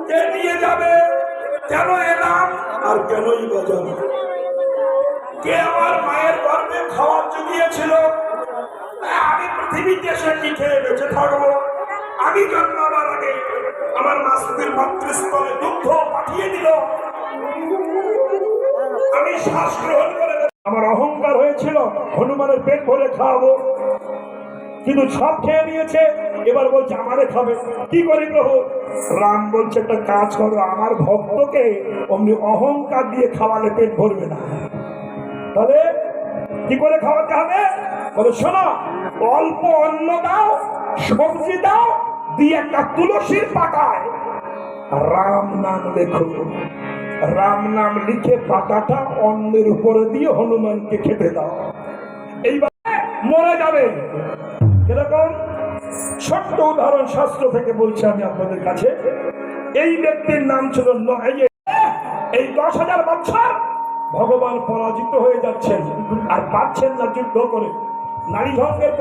কে নিয়ে যাবে, কেন এলাম আর কেনই বাজাবো? কে আমার মায়ের গর্ভে খাওয়ার জুগিয়েছিল? আমি পৃথিবীতে এসে কি খেয়ে বেঁচে থাকবো? আমি জন্মাবার আগে আমার মাসুদের মাতৃস্থলে দুগ্ধ পাঠিয়ে দিল, আমি শ্বাস গ্রহণ করে আমার অহংকার হয়েছিল হনুমানের পেট ভরে খাওয়াবো, কিন্তু সব খেয়ে নিয়েছে। এবার বলছে আমারে খাবে, কি করি প্রভু? রাম বলছে একটা কাজ করো, আমার ভক্তকে অমনি অহংকার দিয়ে খাওয়ালে পেট ভরবে না। তাহলে কি করে খাওয়াতে হবে? বলে শোনো, অল্প অন্ন দাও, সবজি দাও, দিয়ে একটা তুলসীর পাতায় রাম নাম লেখো। রাম নাম লিখে পাতাটা অন্নের উপরে দিয়ে হনুমানকে খেতে দাও, এইবার মরে যাবে। এরকম ছোট্ট উদাহরণ শাস্ত্র থেকে বলছি আমি আপনাদের কাছে। এই ব্যক্তির নাম ছিল এই 10,000 বছর ভগবান পরাজিত হয়ে যাচ্ছেন আর পাচ্ছেন না যুদ্ধ করে। নারী ভঙ্গের